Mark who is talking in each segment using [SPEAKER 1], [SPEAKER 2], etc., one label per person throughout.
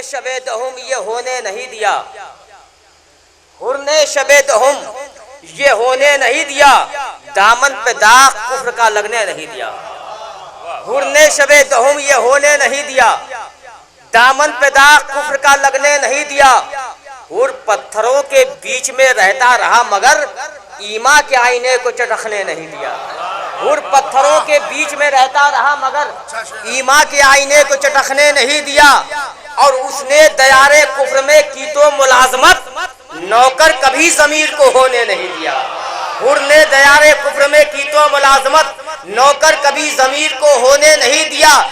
[SPEAKER 1] شب دہم یہ ہونے نہیں دیا، حر نے شب دہم یہ ہونے نہیں دیا، دامن پہ داغ کفر کا لگنے نہیں دیا۔ حر نے شب دہم یہ ہونے نہیں دیا، دامن پہ داغ کفر کا لگنے نہیں دیا۔ حر پتھروں کے بیچ میں رہتا رہا مگر ایمان کے آئینے کو چٹکنے نہیں دیا۔ حر پتھروں کے بیچ میں رہتا رہا مگر ایمان کے آئینے کو چٹکنے نہیں دیا، اور اس نے دیار کفر میں کی تو ملازمت، نوکر کبھی ضمیر کو ہونے نہیں دیا۔ حر نے دیار کفر میں کی تو ملازمت، نوکر کبھی ضمیر کو ہونے نہیں دیا۔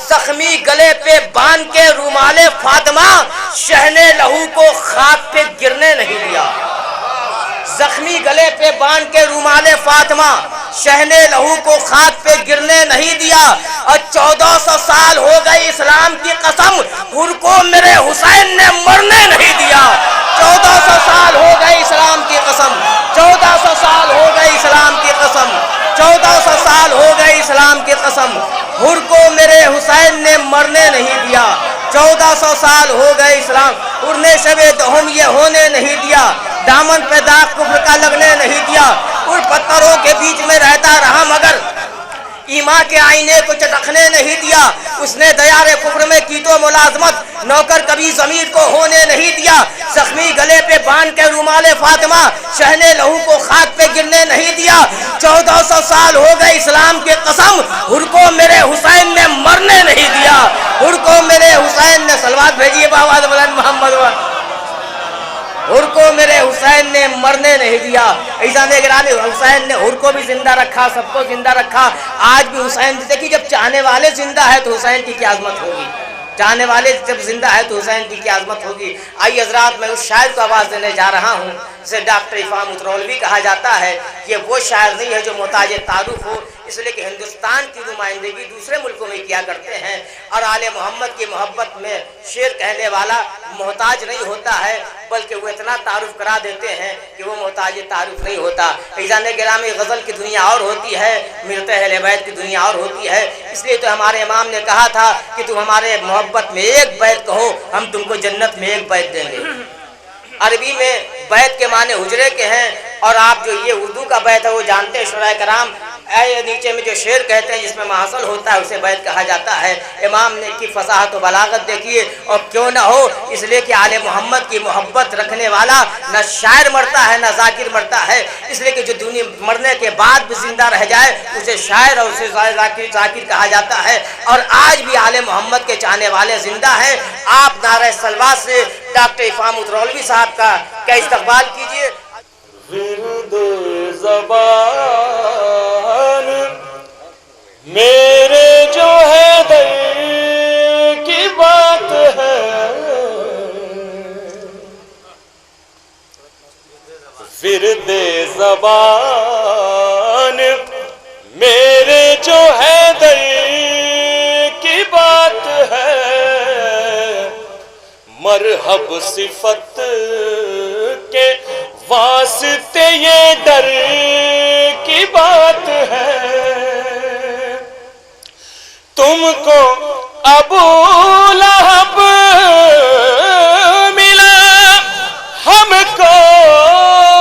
[SPEAKER 1] زخمی گلے پہ باندھ کے رومال فاطمہ، شہنے لہو کو خاک پہ گرنے نہیں دیا۔ زخمی گلے پہ باندھ کے رومال فاطمہ، شہنے لہو کو خاک پہ گرنے نہیں دیا۔ اور 1400 سال ہو گئے اسلام کی قسم، حر کو میرے حسین نے مرنے نہیں دیا۔ 1400 سال ہو گئے اسلام کی قسم، 1400 سال ہو گئے اسلام کی قسم، 1400 سال ہو گئے اسلام کی قسم، حر کو میرے حسین نے مرنے نہیں دیا۔ 1400 سال ہو گئے اسلام، حر نے شب دہم یہ ہونے نہیں دیا، دامن پہ داغ کفر کا لگنے نہیں دیا۔ حر پتھروں کے بیچ میں رہتا رہا مگر ایمان کے آئینے کو چٹکنے نہیں دیا۔ اس نے دیار کفر میں کی تو ملازمت، نوکر کبھی ضمیر کو ہونے نہیں دیا۔ زخمی گلے پہ باندھ کے رومال فاطمہ، شہنے لہو کو خاک پہ گرنے نہیں دیا۔ 1400 سال ہو گئے اسلام کی قسم، حر کو میرے حسین نے مرنے نہیں دیا۔ حر کو میرے حسین نے صلوات بھیجیے بابا بلند محمد، حر کو میرے حسین نے مرنے نہیں دیا۔ عزیزان گرامی، حسین نے حر کو بھی زندہ رکھا، سب کو زندہ رکھا۔ آج بھی حسین دیکھیے، جب چاہنے والے زندہ ہے تو حسین کی کیا عظمت ہوگی، چاہنے والے جب زندہ ہے تو حسین کی کیا عظمت ہوگی۔ آئیے حضرات، میں اس شاعر کو آواز دینے جا رہا ہوں جسے ڈاکٹر عفام اترولوی کہا جاتا ہے۔ یہ وہ شاعر نہیں ہے جو محتاج تعارف ہو، اس لیے کہ ہندوستان کی نمائندگی دوسرے ملکوں میں کیا کرتے ہیں، اور آل محمد کی محبت میں شعر کہنے والا محتاج نہیں ہوتا ہے، بلکہ وہ اتنا تعارف کرا دیتے ہیں کہ وہ محتاج تعارف نہیں ہوتا۔ عزیزان گرامی، غزل کی دنیا اور ہوتی ہے، ملت اہل بیت کی دنیا اور ہوتی ہے۔ اس لیے تو ہمارے امام نے کہا تھا کہ تم ہمارے محبت میں ایک بیت کہو، ہم تم کو جنت میں ایک بیت دیں گے۔ عربی میں بیت کے معنی حجرے کے ہیں، اور آپ جو یہ اردو کا بیت ہے وہ جانتے ہیں شعراء کرام، نیچے میں جو شعر کہتے ہیں جس میں محصل ہوتا ہے اسے بیت کہا جاتا ہے۔ امام نے کی فصاحت و بلاغت دیکھیے، اور کیوں نہ ہو، اس لیے کہ آل محمد کی محبت رکھنے والا نہ شاعر مرتا ہے نہ ذاکر مرتا ہے، اس لیے کہ جو دنیا مرنے کے بعد بھی زندہ رہ جائے اسے شاعر اور اسے ذاکر کہا جاتا ہے۔ اور آج بھی آل محمد کے چاہنے والے زندہ ہیں۔ آپ نعرہ صلوات سے ڈاکٹر عفام اترولوی صاحب کا کیا استقبال کیجئے۔
[SPEAKER 2] ورد زبان میرے جو ہے دل کی بات ہے، ورد زبان میرے جو ہے دل کی بات ہے، مرحب صفت کے واسطے یہ در کی بات ہے۔ تم کو ابو لہب ملا، ہم کو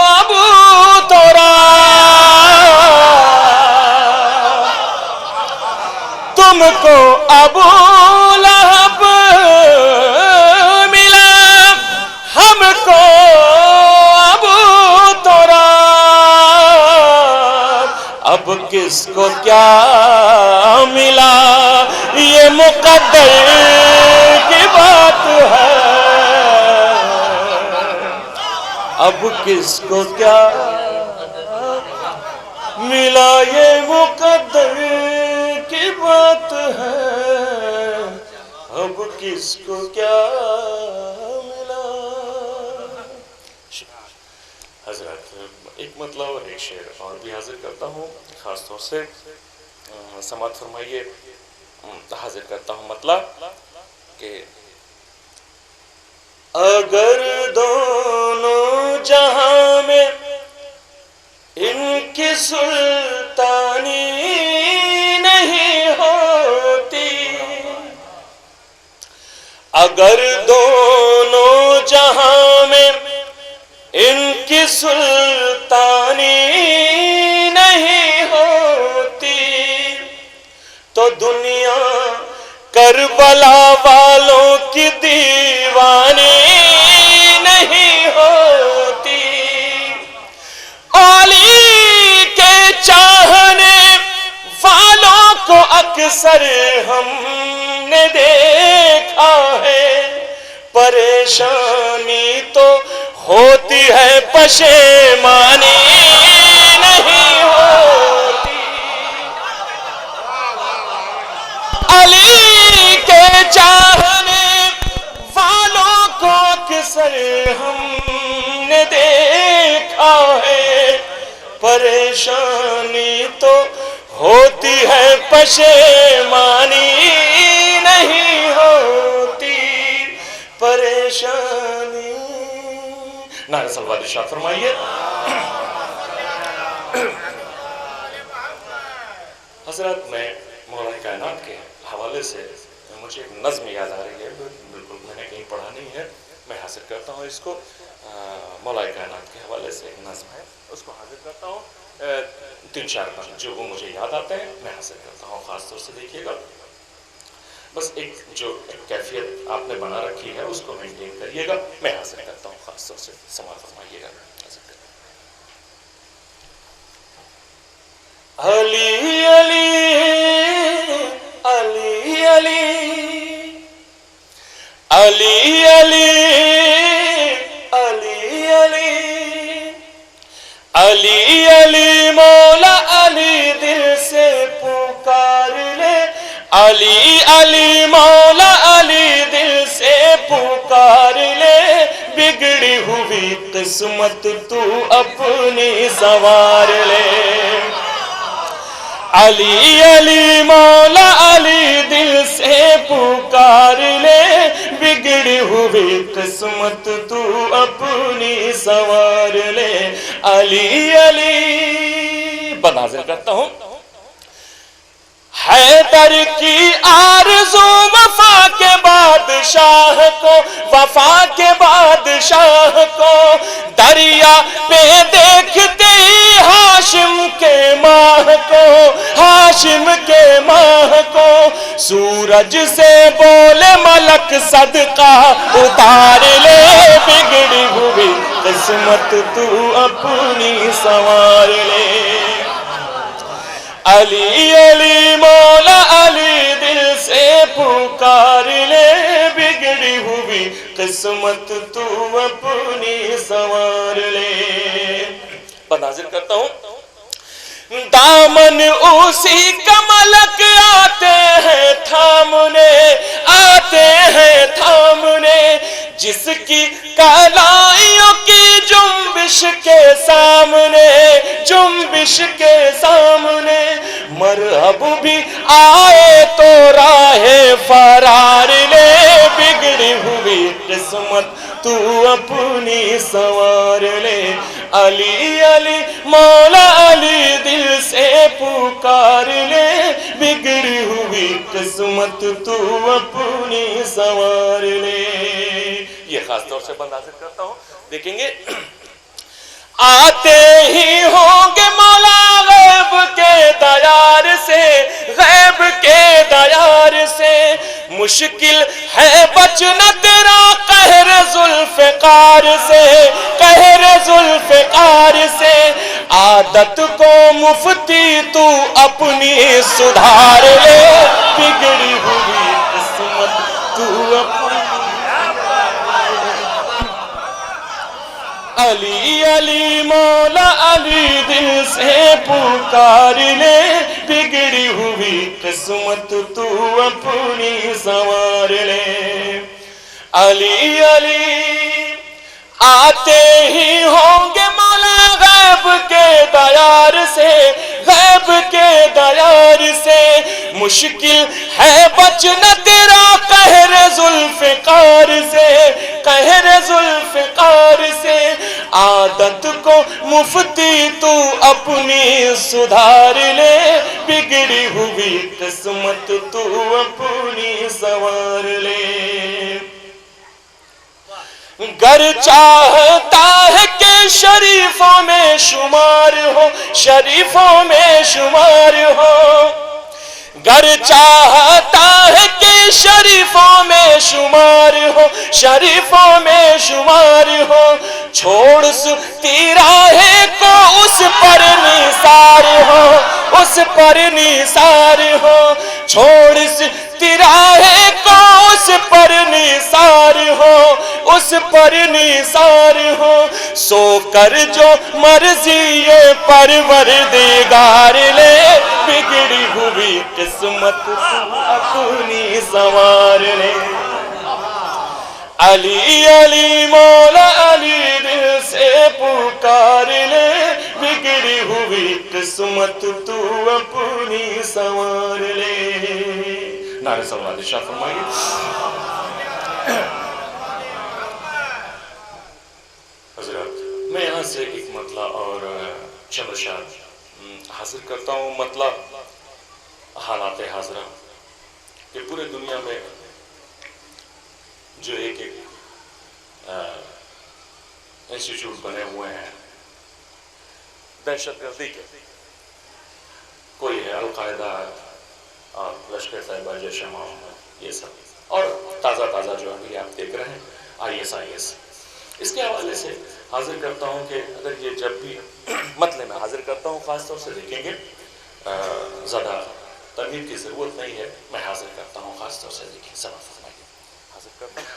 [SPEAKER 2] ابو تراب، تم کو ابو لہب ملا، ہم کو اب کس کو کیا ملا، یہ مقدر کی بات ہے۔ اب کس کو کیا ملا، یہ مقدر کی بات ہے۔ اب کس کو کیا ملا۔ حضرات، ایک مطلب اور ایک شعر اور بھی حاضر کرتا ہوں، خاص طور سے سماعت فرمائیے، حاضر کرتا ہوں مطلب کہ اگر دونوں جہاں میں ان کی سلطانی نہیں ہوتی، اگر دونوں جہاں میں ان کی سلطانی نہیں ہوتی تو دنیا کربلا والوں کی دیوانی نہیں ہوتی. علی کے چاہنے والوں کو اکثر ہم نے دیکھا ہے, پریشانی تو ہوتی ہے پشیمانی نہیں ہوتی. علی کے چاہنے والوں کو اکثر ہم نے دیکھا ہے, پریشانی تو ہوتی ہے پشیمانی نہیں ہوتی, پریشانی. نعرہ صلوات ارشاد فرمائیے. حضرات, میں مولا کائنات کے حوالے سے مجھے ایک نظم یاد آ رہی ہے, بالکل میں نے کہیں پڑھا نہیں ہے, میں حاصل کرتا ہوں اس کو. مولا کائنات کے حوالے سے ایک نظم ہے, اس کو حاصل کرتا ہوں. 3-4 بند جو وہ مجھے یاد آتے ہیں میں حاصل کرتا ہوں. خاص طور سے دیکھیے گا, بس ایک جو کیفیت آپ نے بنا رکھی ہے اس کو مینٹین کریے گا. میں حاصل کرتا ہوں, خاص طور سے سماعت فرمائیے گا. علی علی علی علی علی علی علی علی علی مولا علی دل سے پکار لے. علی علی مولا علی دل سے پکار لے, بگڑی ہوئی قسمت تو اپنی سنوار لے. علی علی مولا علی دل سے پکار لے, بگڑی ہوئی قسمت تو اپنی سنوار لے. علی علی بناظر کرتا ہوں. حیدر کی آرزو وفا کے بادشاہ کو, وفا کے بادشاہ کو, دریا پہ دیکھتے ہی ہاشم کے ماہ کو, ہاشم کے ماہ کو, سورج سے بولے ملک صدقہ اتار لے, بگڑی ہوئی قسمت تو اپنی سنوار لے. علی علی مولا علی دل سے پکار لے, بگڑی ہوئی قسمت تو اپنی سنوار لے. بناظر کرتا ہوں. دامن اسی کا ملک آتے ہیں تھامنے, آتے ہیں تھامنے, جس کی کلائیوں کی جنبش کے سامنے, جنبش کے سامنے, مرحب بھی آئے تو راہ فرار لے, بگڑی ہوئی قسمت تو اپنی سنوار لے. علی علی مولا علی دل سے پکار لے, بگڑی ہوئی قسمت تو اپنی سنوار لے. یہ خاص طور سے بناظر کرتا ہوں, دیکھیں گے. آتے ہی ہوں گے مولا غیب کے دیار سے, غیب کے دیار سے, مشکل ہے بچنا تیرا قہر ذوالفقار سے, قہر ذوالفقار سے. عادت کو مفتی تو اپنی سدھار لے, بگڑی ہوئی قسمت تو اپنی. علی علی مولا علی دل سے پکار لے, بگڑی ہوئی قسمت تو اپنی سنوار لے. علی علی آتے ہی ہوں گے مولا غیب کے دیار سے, غیب کے دیار سے, مشکل ہے بچنا تیرا قہر ذوالفقار سے, قہر ذوالفقار سے. عادت کو مفتی تو اپنی سدھار لے, بگڑی ہوئی قسمت تو اپنی سنوار لے. چاہتا ہے کہ شریفوں میں شمار ہو، شریفوں میں شمار ہو، گر چاہتا ہے کہ شریفوں میں شمار ہو، شریفوں میں شمار ہو، چھوڑ سکتی راہیں کو اس پر نثار ہو، اس پر نثار ہو، چھوڑ سکتی راہیں کو اس پر نثار ہو، اس پر نثار ہو، سو کر جو مرضی یہ پروردگار لے، بگڑی ہوئی قسمت تو اپنی سنوار لے۔ علی علی مولا علی دل سے پکار لے، بگڑی ہوئی قسمت تو اپنی سنوار لے۔ نعرہ صلوات ارشاد فرمائیے۔ حضرات، میں یہاں سے ایک مطلع اور چند اشعار حاصل کرتا ہوں۔ مطلع حالات حاضرہ کہ پورے دنیا میں جو ایک انسٹیٹیوٹ بنے ہوئے ہیں دہشت گردی کے، کوئی ہے القاعدہ اور لشکر طیبہ، جیش محمد، یہ سب، اور تازہ جو ابھی آپ دیکھ رہے ہیں IS۔ اس کے حوالے سے حاضر کرتا ہوں کہ اگر یہ جب بھی مطلع میں حاضر کرتا ہوں، خاص طور سے دیکھیں گے زیادہ ترغیب کی ضرورت نہیں ہے، میں حاضر کرتا ہوں، خاص طور سے دیکھیں، سماعت فرمائیے، حاضر کرتا ہوں،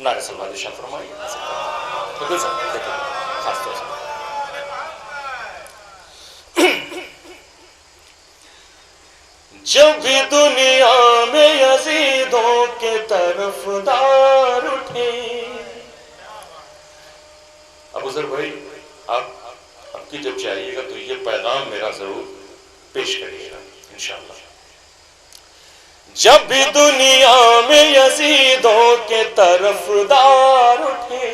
[SPEAKER 2] نعرہ صلوات ارشاد فرمائیے، حاضر کرتا ہوں، بالکل سب دیکھیں خاص طور سے۔ جب بھی دنیا میں یزیدوں کے طرفدار اٹھے، ابو ذر بھائی آپ کی جب جائیے گا تو یہ پیغام میرا ضرور پیش کریے گا انشاءاللہ۔ جب بھی دنیا میں یزیدوں کے طرفدار اٹھے،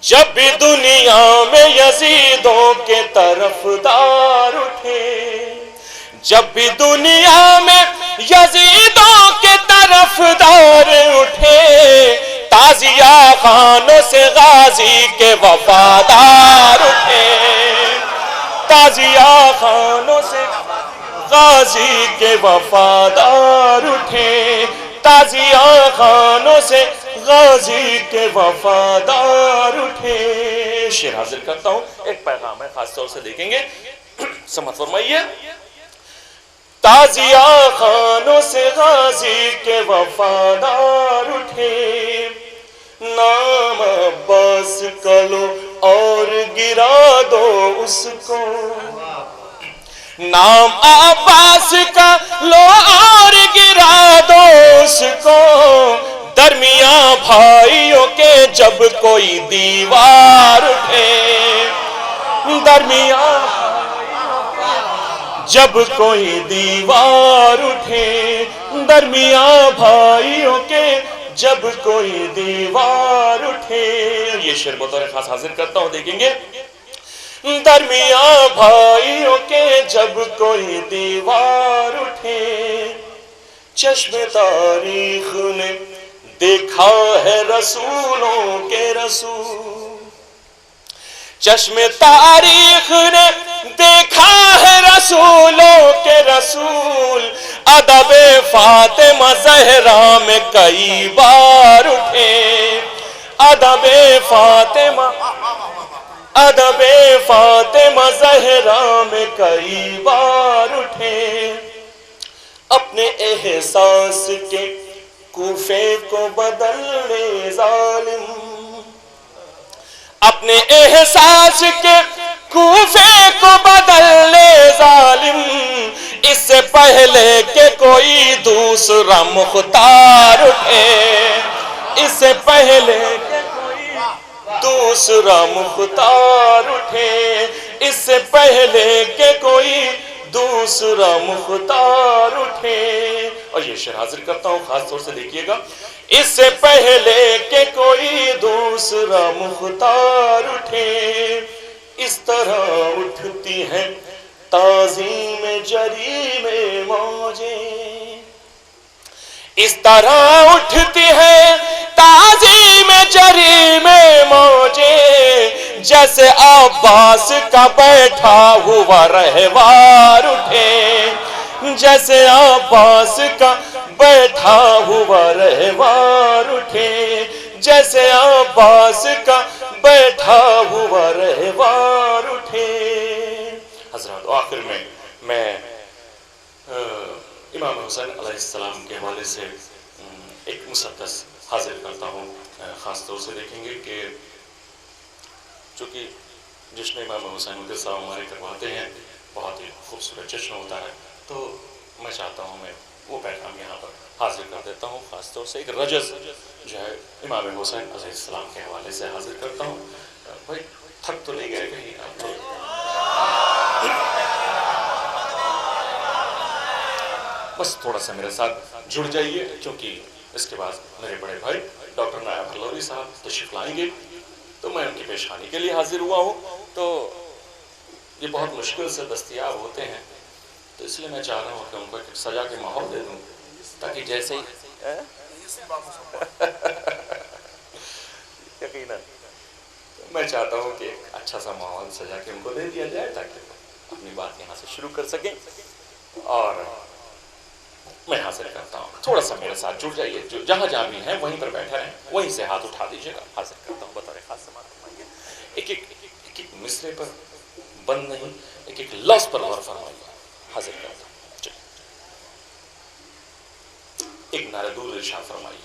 [SPEAKER 2] جب بھی دنیا میں یزیدوں کے طرفدار اٹھے، جب بھی دنیا میں یزیدوں کے طرفدار اٹھے، تازیہ خانوں سے غازی کے وفادار اٹھے، تازیہ خانوں سے غازی کے وفادار اٹھے، تازیہ خانوں سے غازی کے وفادار اٹھے۔ شعر حاضر کرتا ہوں، ایک پیغام ہے، خاص طور سے دیکھیں گے، سمجھ فرمائیے۔ تازیہ خانوں سے غازی کے وفادار اٹھے، نام عباس کا لو اور گرا دو اس کو، نام عباس کا لو اور گرا دو اس کو، درمیان بھائیوں کے جب کوئی دیوار اٹھے، درمیان جب کوئی دیوار اٹھے، درمیان بھائیوں کے جب کوئی دیوار اٹھے۔ یہ شعر بطور خاص حاضر کرتا ہوں، دیکھیں گے۔ درمیان بھائیوں کے جب کوئی دیوار اٹھے، چشم تاریخ نے دیکھا ہے رسولوں کے رسول، چشم تاریخ نے دیکھا ہے رسولوں کے رسول، ادب فاطمہ زہرا میں کئی بار اٹھے، ادب فاطمہ زہرا میں کئی بار اٹھے، اپنے احساس کے کوفے کو بدلنے ظالم، اپنے احساس کے کوفے کو بدلنے ظالم، اس سے پہلے کہ کوئی دوسرا مختار اٹھے، اس سے پہلے کہ کوئی دوسرا مختار اٹھے، اس سے پہلے کہ کوئی دوسرا مختار اٹھے۔ اور یہ شعر حاضر کرتا ہوں، خاص طور سے دیکھیے گا۔ اس سے پہلے کہ کوئی دوسرا مختار اٹھے، اس طرح اٹھتی ہیں تعظیم جری میں موجیں، اس طرح اٹھتی ہے تعظیم جریم موجے، جیسے عباس کا بیٹھا ہوا رہوار اٹھے، جیسے عباس کا بیٹھا ہوا رہوار اٹھے، جیسے عباس کا بیٹھا ہوا رہوار اٹھے۔ حضرات آخر میں امام حسین علیہ السلام کے حوالے سے ایک مسدس حاضر کرتا ہوں۔ خاص طور سے دیکھیں گے کہ چونکہ جشن امام حسین علیہ السلام ہمارے کرواتے ہیں، بہت ہی خوبصورت جشن ہوتا ہے، تو میں چاہتا ہوں میں وہ پیغام یہاں پر حاضر کر دیتا ہوں۔ خاص طور سے ایک رجز جو ہے امام حسین علیہ السلام کے حوالے سے حاضر کرتا ہوں۔ بھائی تھک تو نہیں گئے کہیں آپ تو؟ بس تھوڑا سا میرے ساتھ جڑ جائیے، کیونکہ اس کے بعد میرے بڑے بھائی ڈاکٹر نائب کلوری صاحب تشریف لائیں گے، تو میں ان کی پیشانی کے لیے حاضر ہوا ہوں۔ تو یہ بہت مشکل سے دستیاب ہوتے ہیں، تو اس لیے میں چاہ رہا ہوں کہ ان کو ایک سجا کے ماحول دے دوں، تاکہ جیسے ہی یقیناً میں چاہتا ہوں کہ ایک اچھا سا ماحول سجا کے ان کو دے دیا جائے، تاکہ اپنی بات یہاں سے شروع کر سکیں۔ اور میں حاضر کرتا ہوں، تھوڑا سا میرے ساتھ جڑ جائیے، جہاں جہاں بھی ہیں وہیں پر بیٹھے رہیں، وہیں سے ہاتھ اٹھا دیجیے گا۔ حاضر کرتا ہوں بطور خاص سماعت فرمائیے، ایک ایک مصرے پر بند نہیں، ایک ایک لفظ پر غور فرمائیے۔ حاضر کرتا ہوں، چلیے ایک نعرہ دور ارشاد فرمائیے۔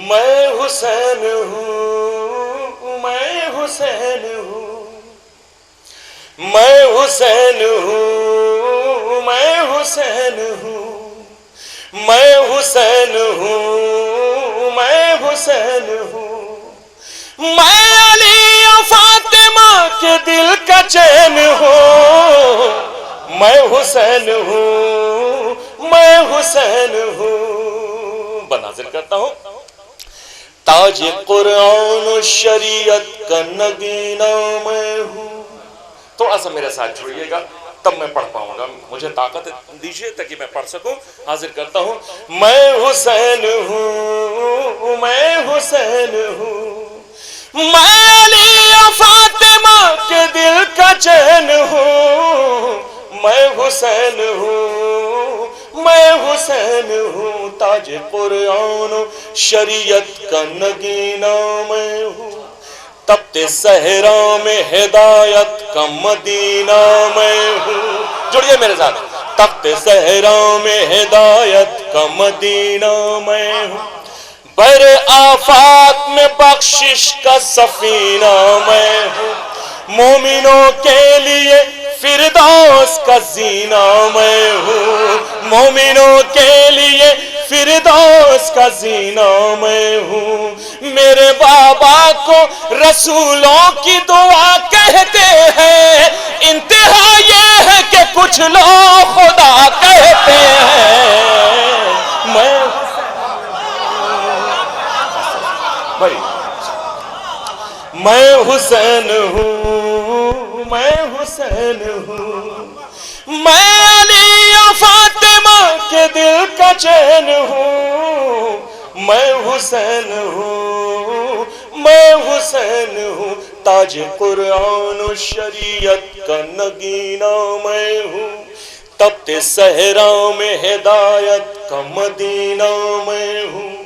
[SPEAKER 2] میں حسین ہوں، میں حسین ہوں، میں حسین ہوں، میں حسین ہوں، میں حسین ہوں، میں حسین ہوں، میں علی و فاطمہ کے دل کا چین ہوں، میں حسین ہوں، میں حسین ہوں۔ بناظر کرتا ہوں، تاج قرآن و شریعت کا نگینہ میں ہوں۔ تھوڑا سا میرے ساتھ جڑیے گا، تب میں پڑھ پاؤں گا، مجھے طاقت دیجیے تاکہ میں پڑھ سکوں۔ حاضر کرتا ہوں، میں حسین ہوں، میں حسین ہوں، میں علی و فاطمہ کے دل کا چین ہوں، میں حسین ہوں، میں حسین ہوں، تاج قرآن و شریعت کا نگینہ میں ہوں، تپتے صحرا میں ہدایت کا مدینہ میں ہوں۔ جڑیے میرے ساتھ، تپتے صحرا میں ہدایت کا مدینہ میں ہوں، بر آفات میں بخشش کا سفینہ میں ہوں، مومنوں کے لیے فردوس کا زینہ میں ہوں، مومنوں کے لیے فردوس کا زینہ میں ہوں، میرے بابا کو رسولوں کی دعا کہتے ہیں، انتہا یہ ہے کہ کچھ لوگ خدا کہتے ہیں۔ میں حسین ہوں، میں حسین ہوں، میں علی و فاطمہ کے دل کا چین ہوں، میں حسین ہوں، میں حسین ہوں، تاج قرآن و شریعت کا نگینہ میں ہوں، تپتے صحرا میں ہدایت کا مدینہ میں ہوں،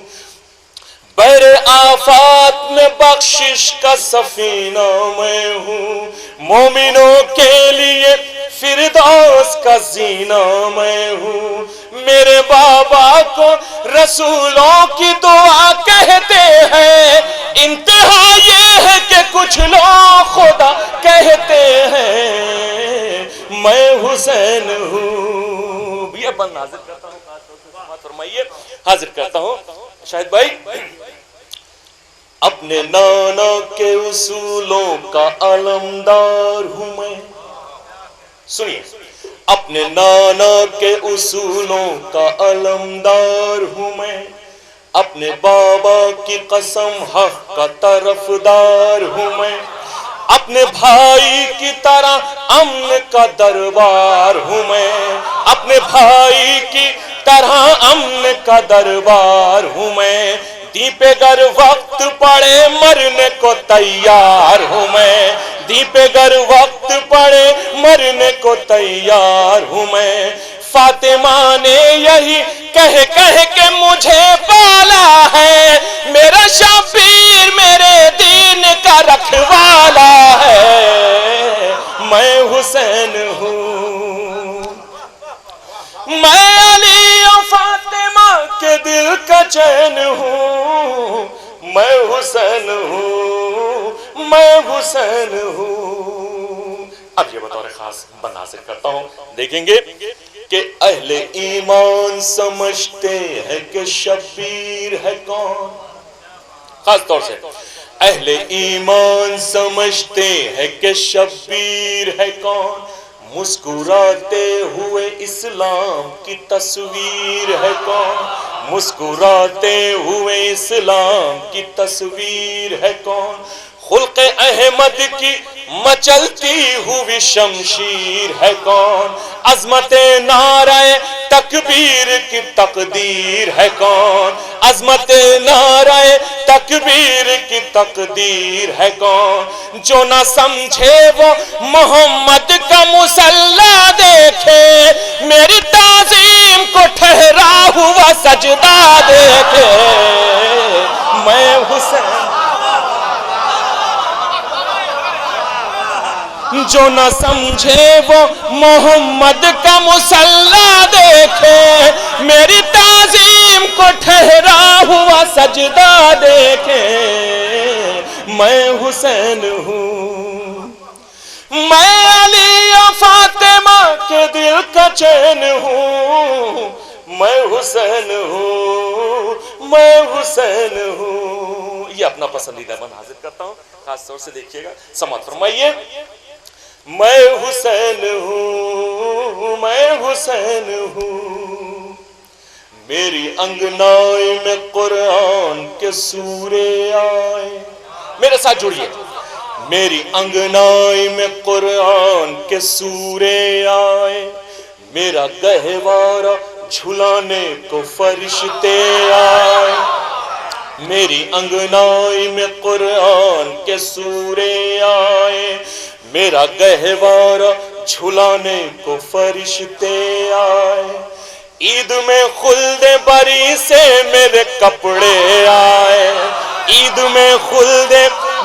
[SPEAKER 2] بر آفات میں بخشش کا سفینہ میں ہوں، مومنوں کے لیے فردوس کا زینہ میں ہوں، میرے بابا کو رسولوں کی دعا کہتے ہیں، انتہا یہ ہے کہ کچھ لوگ خدا کہتے ہیں۔ میں حسین ہوں، یہ بند حاضر کرتا ہوں، فرمائیے۔ حاضر کرتا ہوں شاہد بھائی، اپنے نانا کے اصولوں کا علمدار ہوں میں، سنیے، اپنے نانا کے اصولوں کا علمدار ہوں میں، اپنے بابا کی قسم حق کا طرفدار ہوں میں، اپنے بھائی کی طرح امن کا دربار ہوں میں، اپنے بھائی کی طرح امن کا دربار ہوں میں، دی پہ گر وقت پڑے مرنے کو تیار ہوں میں، دی پہ گر وقت پڑے مرنے کو تیار ہوں میں۔ فاطمہ نے یہی کہہ کے مجھے پالا ہے، میرا شبیر میرے دین کا رکھوالا ہے، میں حسین ہوں، میں علی و فاطمہ کے دل کا چین ہوں، میں حسین ہوں، میں حسین ہوں۔ اب یہ بطور خاص بند حاصل کرتا ہوں، دیکھیں گے کہ اہل ایمان سمجھتے ہیں کہ شبیر ہے کون، خاص طور سے اہل ایمان سمجھتے ہیں کہ شبیر ہے کون، مسکراتے ہوئے اسلام کی تصویر ہے کون، مسکراتے ہوئے اسلام کی تصویر ہے کون، خلق احمد کی مچلتی ہوئی شمشیر ہے کون، عظمت نعرہ تکبیر کی تقدیر ہے کون، عظمت نعرہ تکبیر کی تقدیر ہے کون، جو نہ سمجھے وہ محمد کا مسلح دیکھے، میری تعظیم کو ٹھہرا ہوا سجدہ دیکھے، میں حسین، جو نہ سمجھے وہ محمد کا مسلح دیکھے، میری تعظیم کو ٹھہرا ہوا سجدہ دیکھے، میں حسین ہوں، میں علی و فاطمہ کے دل کا چین ہوں، میں حسین ہوں، میں حسین ہوں۔ یہ اپنا پسندیدہ بند حاضر کرتا ہوں، خاص طور سے دیکھیے گا، سماعت فرمائیے۔ میں حسین ہوں، میں حسین ہوں، میری انگنائی میں قرآن کے سورے آئے، میرے ساتھ جڑیے، میری انگنائی میں قرآن کے سورے آئے، میرا گہوارہ جھلانے کو فرشتے آئے، میری انگنائی میں قرآن کے سورے آئے، میرا گہوارہ جھلانے کو فرشتے آئے، عید میں خلد بری سے میرے کپڑے آئے، عید میں خلد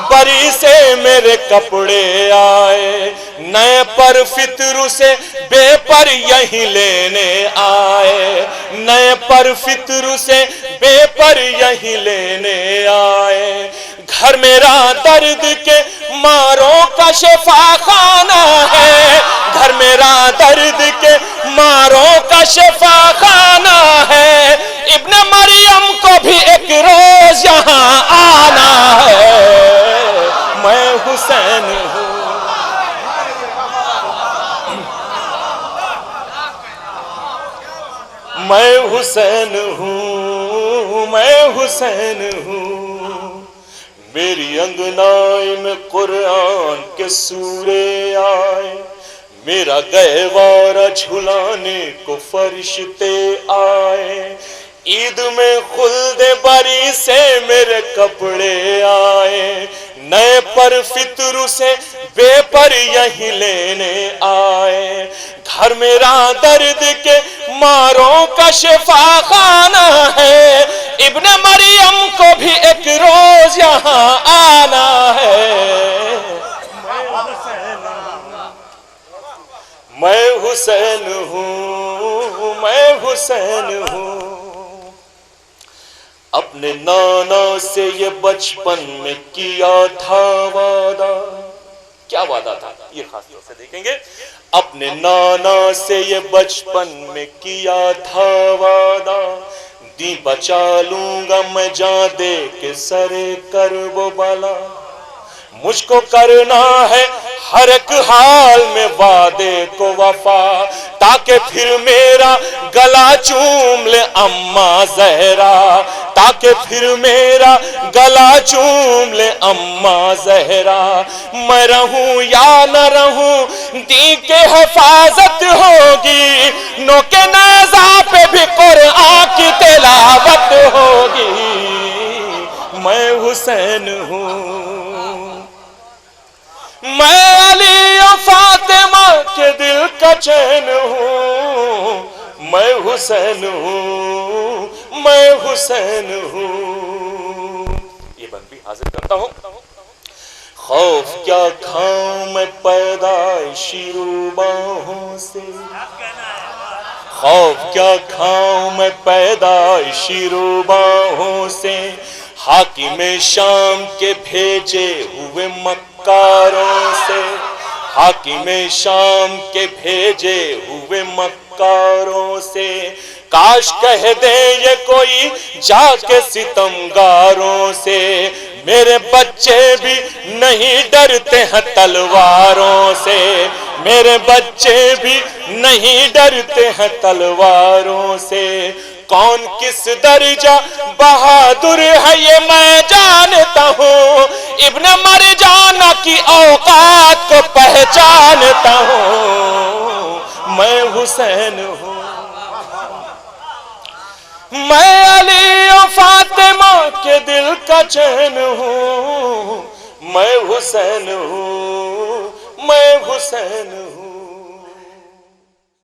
[SPEAKER 2] بری سے میرے کپڑے آئے، نئے پر فطر سے بے پر یہی لینے آئے، نئے پر فطر سے بے پر یہی لینے آئے، گھر میرا درد کے ماروں کا شفا خانہ ہے، گھر میرا درد کے ماروں کا شفا خانہ ہے، ابن مریم کو بھی ایک روز یہاں آنا ہے، میں حسین ہوں، میں حسین ہوں، میں حسین ہوں، میری انگنائی میں قرآن کے سورے آئے، میرا گہوارہ جھلانے کو فرشتے آئے، عید میں خلد بری سے میرے کپڑے آئے، نئے پر فطر سے بے پر یہی لینے آئے، گھر میرا درد کے ماروں کا شفا خانہ ہے، ابن مریم کو بھی ایک روز یہاں آنا ہے، میں حسین ہوں، میں حسین ہوں، اپنے نانا سے یہ بچپن میں کیا تھا وعدہ، کیا وعدہ تھا یہ خاص طور سے دیکھیں گے، اپنے نانا سے یہ بچپن میں کیا تھا وعدہ، دی بچا لوں گا میں جاں دے کے سرے کرب و بلا، مجھ کو کرنا ہے ہر ایک حال میں وعدے کو وفا، تاکہ پھر میرا گلا چوم لے اماں زہرا، تاکہ پھر میرا گلا چوم لے اماں زہرا۔ میں رہوں یا نہ رہوں دین کے حفاظت ہوگی، نو کے نیزہ پہ بھی قرآن کی تلاوت ہوگی۔ میں حسین ہوں، میں علی و فاطمہ کے دل کا چین ہوں، میں حسین ہوں، میں حسین ہوں۔ یہ بند بھی حاضر کرتا ہوں۔ خوف کیا کھاؤں میں پیدائشی روباہوں سے، خوف کیا کھاؤں میں پیدائشی روباہوں سے، حاکم شام کے بھیجے ہوئے مکاروں سے، حاکم شام کے بھیجے ہوئے مکاروں سے۔ کاش کہہ دے یہ کوئی جا کے ستمگاروں سے، میرے بچے بھی نہیں ڈرتے ہیں تلواروں سے، میرے بچے بھی نہیں ڈرتے ہیں تلواروں سے۔ کون کس درجہ بہادر ہے یہ میں جانتا ہوں، ابن مرجانہ کی اوقات کو پہچانتا ہوں۔ میں حسین ہوں، میں علی و فاطمہ کے دل کا چین ہوں، میں حسین ہوں، میں حسین ہوں۔